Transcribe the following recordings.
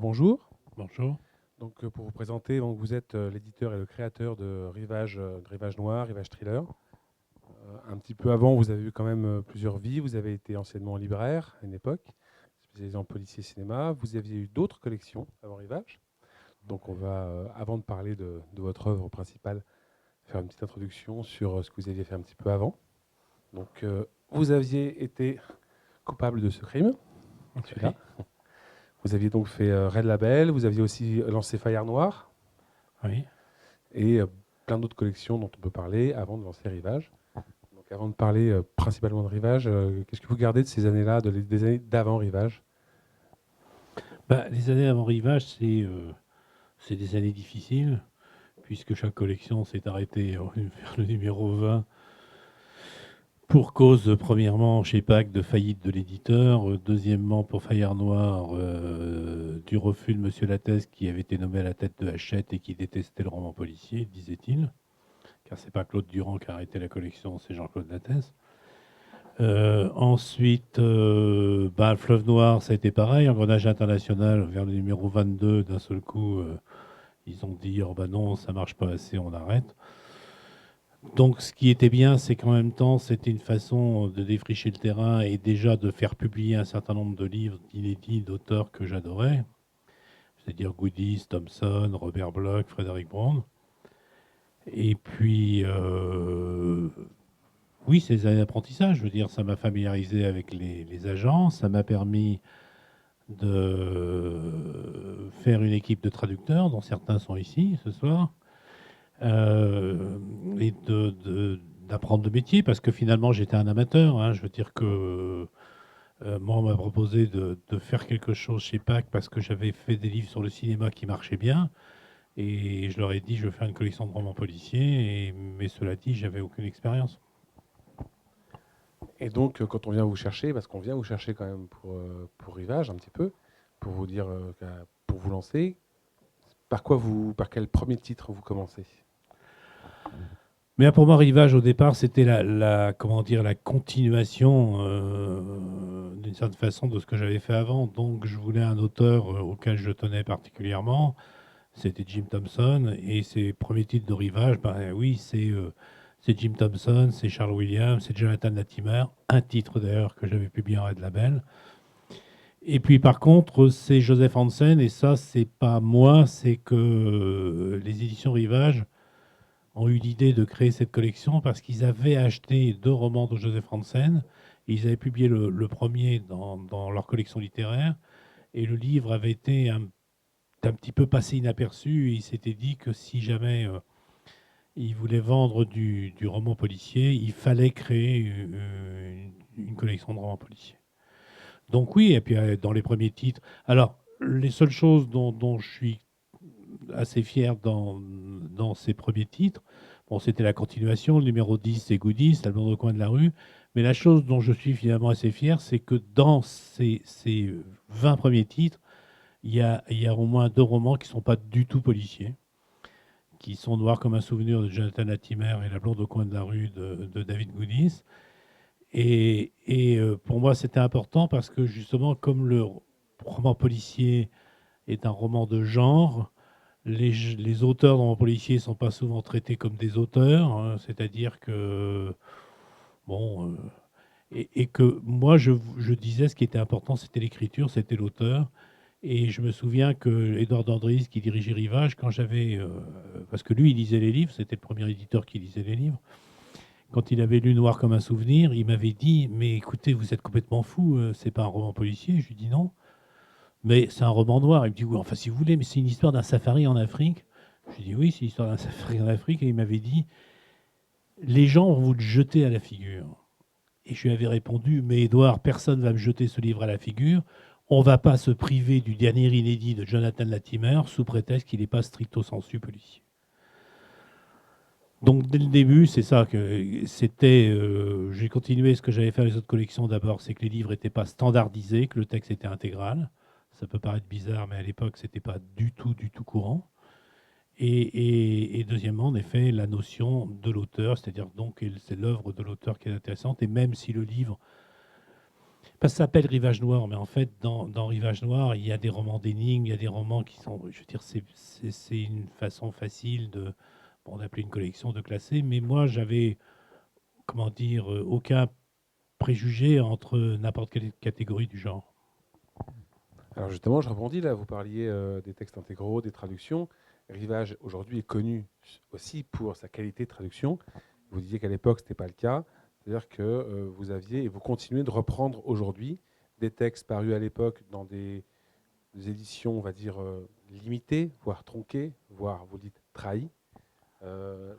bonjour. Bonjour. Donc, pour vous présenter, donc, vous êtes l'éditeur et le créateur de Rivage Noir, Rivage Thriller. Un petit peu avant, vous avez eu quand même plusieurs vies. Vous avez été anciennement libraire à une époque, spécialisé en policier cinéma. Vous aviez eu d'autres collections avant Rivage. Donc, on va, avant de parler de votre œuvre principale, faire une petite introduction sur ce que vous aviez fait un petit peu avant. Donc, vous aviez été coupable de ce crime, celui-là. Vous aviez donc fait Red Label, vous aviez aussi lancé Fayard Noir Oui. et plein d'autres collections dont on peut parler avant de lancer Rivage. Donc avant de parler principalement de Rivage, qu'est-ce que vous gardez de ces années-là, des années d'avant Rivage? Les années avant Rivage, c'est des années difficiles, puisque chaque collection s'est arrêtée vers le numéro 20 pour cause, premièrement, chez PAC, de faillite de l'éditeur, deuxièmement, pour Fayard Noir, du refus de Monsieur Lattès, qui avait été nommé à la tête de Hachette et qui détestait le roman policier, disait-il, car c'est pas Claude Durand qui a arrêté la collection, c'est Jean-Claude Lattès. Ensuite, Fleuve Noir, ça a été pareil. Engrenage international, vers le numéro 22, d'un seul coup, ils ont dit oh bah non, ça marche pas assez, on arrête. Donc, ce qui était bien, c'est qu'en même temps, c'était une façon de défricher le terrain et déjà de faire publier un certain nombre de livres inédits d'auteurs que j'adorais, c'est-à-dire Goodies, Thompson, Robert Bloch, Frédéric Brand. Et puis, oui, c'est des années d'apprentissage. Je veux dire, ça m'a familiarisé avec les agents, ça m'a permis de faire une équipe de traducteurs, dont certains sont ici ce soir, et d'apprendre le métier, parce que finalement j'étais un amateur. Hein. Je veux dire que moi, on m'a proposé de faire quelque chose chez PAC parce que j'avais fait des livres sur le cinéma qui marchaient bien, et je leur ai dit je veux faire une collection de romans policiers, mais cela dit, j'avais aucune expérience. Et donc, quand on vient vous chercher, parce qu'on vient vous chercher quand même pour Rivage un petit peu, pour vous dire, pour vous lancer, par quel premier titre vous commencez? Mais pour moi, Rivage, au départ, c'était comment dire, la continuation, d'une certaine façon, de ce que j'avais fait avant. Donc, je voulais un auteur auquel je tenais particulièrement. C'était Jim Thompson. Et ses premiers titres de Rivage, oui, c'est Jim Thompson, c'est Charles Williams, c'est Jonathan Latimer. Un titre, d'ailleurs, que j'avais publié en Red Label. Et puis, par contre, c'est Joseph Hansen. Et ça, c'est pas moi, c'est que les éditions Rivage ont eu l'idée de créer cette collection parce qu'ils avaient acheté 2 romans de Joseph Hansen. Ils avaient publié le premier dans leur collection littéraire. Et le livre avait été un petit peu passé inaperçu. Et ils s'étaient dit que si jamais ils voulaient vendre du roman policier, il fallait créer une collection de romans policiers. Donc oui, et puis dans les premiers titres. Alors, les seules choses dont je suis assez fier dans ces premiers titres. Bon, c'était la continuation. Le numéro 10, c'est Goodies, ça le au coin de la rue. Mais la chose dont je suis finalement assez fier, c'est que dans ces 20 premiers titres, il y a au moins 2 romans qui ne sont pas du tout policiers, qui sont Noirs comme un souvenir de Jonathan Latimer et La blonde au coin de la rue de David Goodies. Et pour moi, c'était important parce que justement, comme le roman policier est un roman de genre, les auteurs dans mon policier ne sont pas souvent traités comme des auteurs, hein, c'est-à-dire que, bon, et que moi, je disais ce qui était important, c'était l'écriture, c'était l'auteur. Et je me souviens que Édouard Dandris, qui dirigeait Rivage, quand j'avais. Parce que lui, il lisait les livres, c'était le premier éditeur qui lisait les livres. Quand il avait lu Noir comme un souvenir, il m'avait dit mais écoutez, vous êtes complètement fou, c'est pas un roman policier. Je lui dis non. Mais c'est un roman noir. Il me dit oui, enfin si vous voulez, mais c'est une histoire d'un safari en Afrique. Je lui dis oui, c'est l'histoire d'un safari en Afrique. Et il m'avait dit les gens vont vous le jeter à la figure. Et je lui avais répondu mais Édouard, personne ne va me jeter ce livre à la figure. On ne va pas se priver du dernier inédit de Jonathan Latimer sous prétexte qu'il n'est pas stricto sensu policier. Donc dès le début, c'est ça que c'était. J'ai continué ce que j'avais fait avec les autres collections. D'abord, c'est que les livres n'étaient pas standardisés, que le texte était intégral. Ça peut paraître bizarre, mais à l'époque, c'était pas du tout courant. Et deuxièmement, en effet, la notion de l'auteur, c'est-à-dire donc c'est l'œuvre de l'auteur qui est intéressante. Et même si le livre Parce que ça s'appelle Rivage Noir, mais en fait, dans Rivage Noir, il y a des romans d'énigmes, il y a des romans qui sont, je veux dire, c'est une façon facile de, bon, d'appeler une collection, de classer, mais moi, j'avais, comment dire, aucun préjugé entre n'importe quelle catégorie du genre. Alors justement, je rebondis là, vous parliez des textes intégraux, des traductions. Rivage aujourd'hui est connu aussi pour sa qualité de traduction. Vous disiez qu'à l'époque, ce n'était pas le cas. C'est-à-dire que vous aviez et vous continuez de reprendre aujourd'hui des textes parus à l'époque dans des éditions, on va dire, limitées, voire tronquées, voire, vous dites, trahies.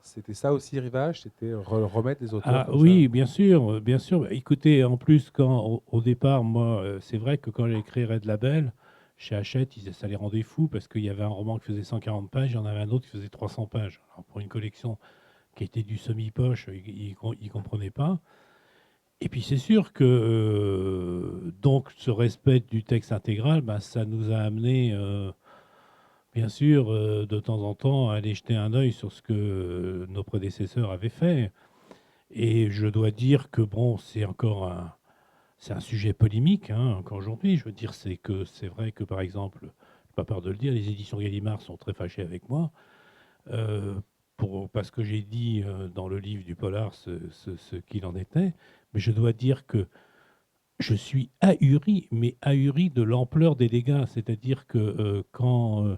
C'était ça aussi, Rivage? C'était remettre des auteurs Ah comme ça? oui, bien sûr, bien sûr. Bah, écoutez, en plus, au départ, moi, c'est vrai que quand j'ai écrit Red Label, chez Hachette, ça les rendait fous parce qu'il y avait un roman qui faisait 140 pages, il y en avait un autre qui faisait 300 pages. Alors, pour une collection qui était du semi-poche, ils comprenaient pas. Et puis c'est sûr que donc ce respect du texte intégral, bah, ça nous a amené, bien sûr, de temps en temps, à aller jeter un œil sur ce que nos prédécesseurs avaient fait. Et je dois dire que bon, c'est un sujet polémique hein, encore aujourd'hui. Je veux dire, c'est vrai que par exemple, j'ai pas peur de le dire, les éditions Gallimard sont très fâchées avec moi euh, parce que j'ai dit dans le livre du polar ce qu'il en était. Mais je dois dire que je suis ahuri, mais ahuri de l'ampleur des dégâts. C'est-à-dire que quand,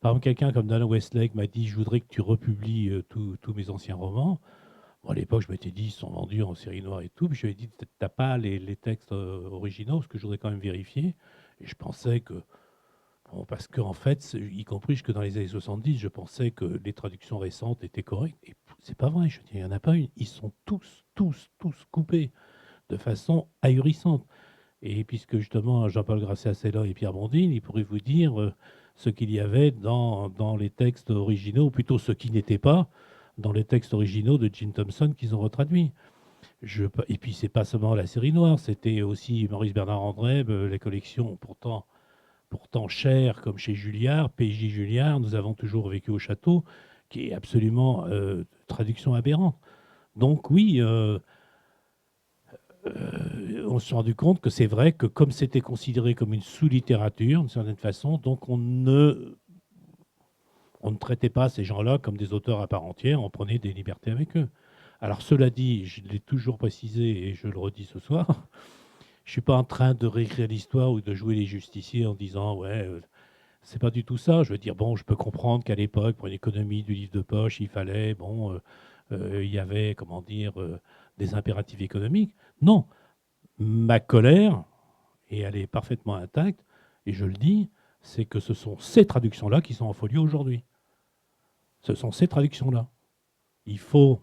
par exemple, quelqu'un comme Dana Westlake m'a dit, je voudrais que tu republies tous mes anciens romans. Bon, à l'époque, je m'étais dit, ils sont vendus en série noire et tout. Puis je lui ai dit, t'as pas les textes originaux, parce que je voudrais quand même vérifier. Et je pensais que, bon, parce qu'en fait, y compris jusque dans les années 70, je pensais que les traductions récentes étaient correctes. Et c'est pas vrai, je veux dire, il n'y en a pas une. Ils sont tous coupés de façon ahurissante. Et puisque justement Jean-Paul Grasset est là et Pierre Bondine, ils pourraient vous dire ce qu'il y avait dans les textes originaux, ou plutôt ce qui n'était pas dans les textes originaux de Jim Thompson qu'ils ont retraduits. Et puis c'est pas seulement la série noire, c'était aussi Maurice Bernard André, les collections pourtant chères comme chez Julliard, PJ Julliard, Nous avons toujours vécu au château, qui est absolument traduction aberrante. Donc oui, on s'est rendu compte que c'est vrai que comme c'était considéré comme une sous-littérature, d'une certaine façon, donc on ne traitait pas ces gens-là comme des auteurs à part entière, on prenait des libertés avec eux. Alors cela dit, je l'ai toujours précisé et je le redis ce soir, je ne suis pas en train de réécrire l'histoire ou de jouer les justiciers en disant ouais, c'est pas du tout ça. Je veux dire, bon, je peux comprendre qu'à l'époque, pour une économie du livre de poche, il fallait, bon, il y avait, comment dire, des impératifs économiques. Non, ma colère, et elle est parfaitement intacte, et je le dis, c'est que ce sont ces traductions-là qui sont en folie aujourd'hui. Ce sont ces traductions-là. Il faut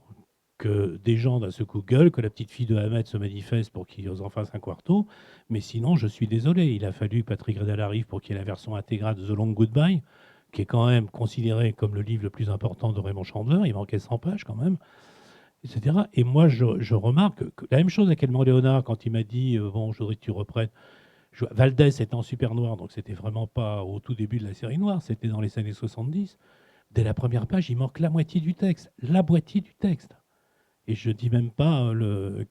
que des gens d'un seul coup gueulent, que la petite fille de Hamed se manifeste pour qu'ils en fassent un quarto, mais sinon, je suis désolé. Il a fallu que Patrick Redal arrive pour qu'il y ait la version intégrale de The Long Goodbye, qui est quand même considéré comme le livre le plus important de Raymond Chandler. Il manquait 100 pages quand même, etc. Et moi, je remarque que la même chose avec Edmond Léonard quand il m'a dit bon, je voudrais que tu reprennes. Valdès était en super noir, donc c'était vraiment pas au tout début de la série noire, c'était dans les années 70. Dès la première page, il manque la moitié du texte. La moitié du texte. Et je dis même pas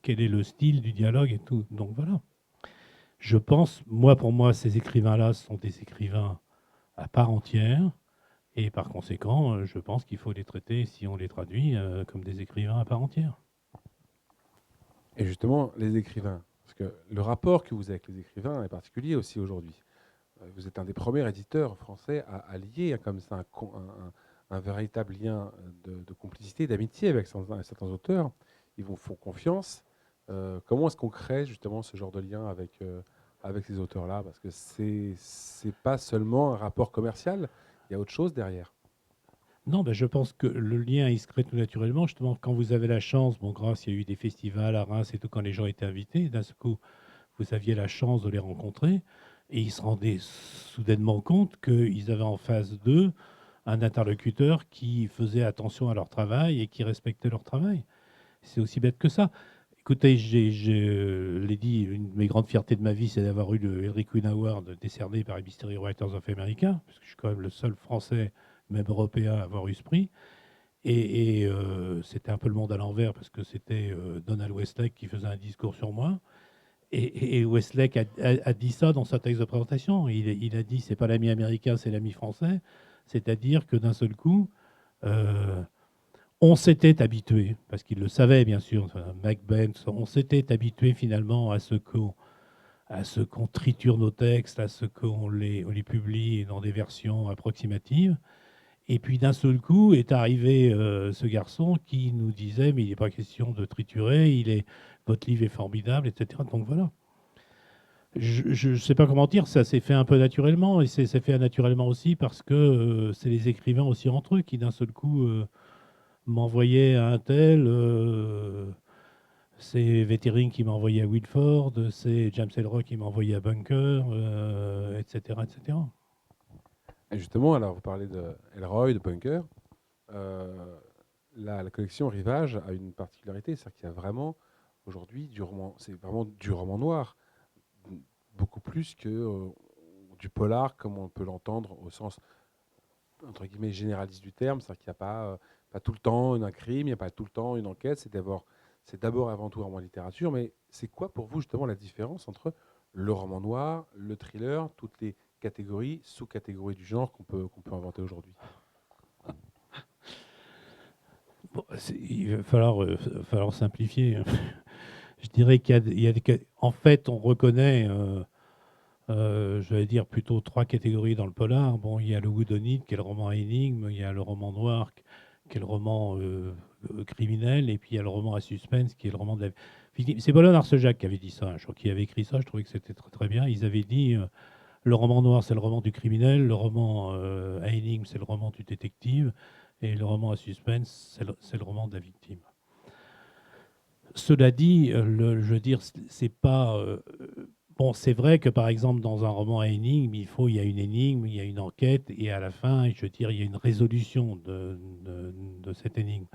quel est le style du dialogue et tout. Donc voilà. Je pense, moi, pour moi, ces écrivains-là sont des écrivains à part entière. Et par conséquent, je pense qu'il faut les traiter, si on les traduit, comme des écrivains à part entière. Et justement, les écrivains, parce que le rapport que vous avez avec les écrivains est particulier aussi aujourd'hui. Vous êtes un des premiers éditeurs français à lier comme ça un véritable lien de complicité, d'amitié avec certains auteurs. Ils vous font confiance. Comment est-ce qu'on crée justement ce genre de lien avec ces auteurs-là? Parce que c'est pas seulement un rapport commercial, il y a autre chose derrière. Non, ben, je pense que le lien, il se crée tout naturellement. Justement, quand vous avez la chance, bon, grâce, il y a eu des festivals à Reims et tout, quand les gens étaient invités, d'un seul coup, vous aviez la chance de les rencontrer. Et ils se rendaient soudainement compte qu'ils avaient en face d'eux un interlocuteur qui faisait attention à leur travail et qui respectait leur travail. C'est aussi bête que ça. Écoutez, je l'ai dit, une de mes grandes fiertés de ma vie, c'est d'avoir eu le Henry Quinn Award décerné par les Mystery Writers of America, parce que je suis quand même le seul Français, même européen, à avoir eu ce prix. C'était un peu le monde à l'envers, parce que c'était Donald Westlake qui faisait un discours sur moi. Et Westlake a dit ça dans sa texte de présentation. Il a dit c'est pas l'ami américain, c'est l'ami français. C'est-à-dire que d'un seul coup, euh, on s'était habitué, parce qu'il le savait bien sûr, enfin, Macbeth, on s'était habitué finalement à ce qu'on triture nos textes, à ce on les publie dans des versions approximatives. Et puis d'un seul coup est arrivé ce garçon qui nous disait mais il n'est pas question de triturer, votre livre est formidable, etc. Donc voilà. Je ne sais pas comment dire, ça s'est fait un peu naturellement, et c'est fait naturellement aussi parce que c'est les écrivains aussi entre eux qui d'un seul coup m'envoyaient à un tel, c'est Vétérine qui m'a envoyé à Wilford, c'est James Ellroy qui m'a envoyé à Bunker, etc., etc. Et justement, alors vous parlez de Elroy, de Bunker. Euh, la collection Rivage a une particularité, c'est qu'il y a vraiment aujourd'hui du roman, c'est vraiment du roman noir, beaucoup plus que du polar comme on peut l'entendre au sens entre guillemets généraliste du terme, c'est-à-dire qu'il n'y a pas tout le temps un crime, il n'y a pas tout le temps une enquête, c'est d'abord avant tout un roman de littérature, mais c'est quoi pour vous justement la différence entre le roman noir, le thriller, toutes les catégories, sous-catégories du genre qu'on peut inventer aujourd'hui? Bon, il va falloir simplifier. Je dirais il y a en fait, on reconnaît, je vais dire plutôt trois catégories dans le polar. Bon, il y a le whodunit, qui est le roman à énigme, il y a le roman noir, qui est le roman criminel, et puis il y a le roman à suspense, qui est le roman de la victime. C'est Paulin Arcejac qui avait dit ça. Je crois qu'il avait écrit ça. Je trouvais que c'était très très bien. Ils avaient dit le roman noir, c'est le roman du criminel, le roman à énigme, c'est le roman du détective, et le roman à suspense, c'est le roman de la victime. Cela dit, je veux dire, c'est pas. Bon, c'est vrai que par exemple, dans un roman à énigme, il y a une énigme, il y a une enquête, et à la fin, je veux dire, il y a une résolution de cette énigme.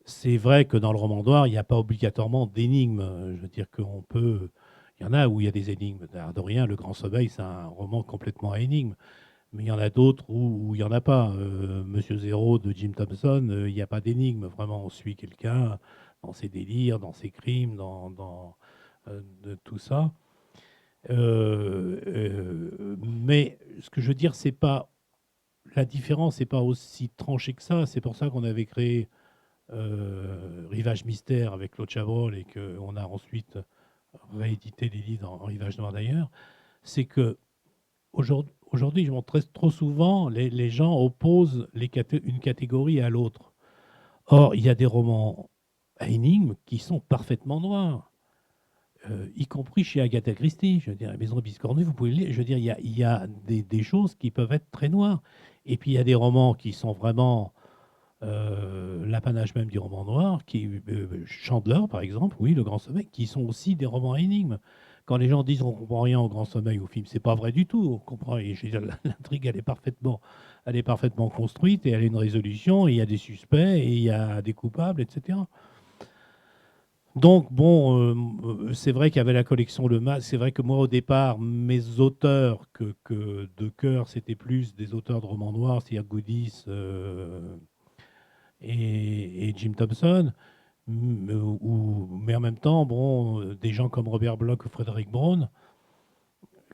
C'est vrai que dans le roman noir, il n'y a pas obligatoirement d'énigme. Je veux dire qu'on peut. Il y en a où il y a des énigmes. De rien, Le Grand Sommeil, c'est un roman complètement à énigme. Mais il y en a d'autres où il n'y en a pas. Monsieur Zéro de Jim Thompson, il n'y a pas d'énigme. Vraiment, on suit quelqu'un dans ses délires, dans ses crimes, de tout ça. Mais ce que je veux dire, c'est pas la différence n'est pas aussi tranchée que ça. C'est pour ça qu'on avait créé Rivage Mystère avec Claude Chabrol et qu'on a ensuite réédité les livres en Rivage Noir d'ailleurs. C'est que aujourd'hui, je montre trop souvent, les gens opposent une catégorie à l'autre. Or, il y a des romans à énigmes qui sont parfaitement noirs, y compris chez Agatha Christie. Je veux dire, la Maison de Biscornu, vous pouvez le lire. Je veux dire, il y a des choses qui peuvent être très noires. Et puis, il y a des romans qui sont vraiment l'apanage même du roman noir, Chandler, par exemple, oui, Le Grand Sommeil, qui sont aussi des romans à énigmes. Quand les gens disent on comprend rien au Grand Sommeil, au film, c'est pas vrai du tout. On comprend. Et je veux dire, l'intrigue, elle est parfaitement construite et elle a une résolution. Et il y a des suspects et il y a des coupables, etc. Donc, bon, c'est vrai qu'il y avait la collection Le Masque. C'est vrai que moi, au départ, mes auteurs de cœur, c'était plus des auteurs de romans noirs, c'est-à-dire Goodies et Jim Thompson. Mais en même temps, bon, des gens comme Robert Bloch ou Frédéric Braun,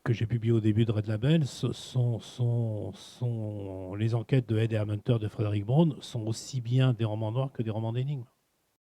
que j'ai publié au début de Red Label, les enquêtes de Ed Hermanter de Frédéric Braun sont aussi bien des romans noirs que des romans d'énigmes.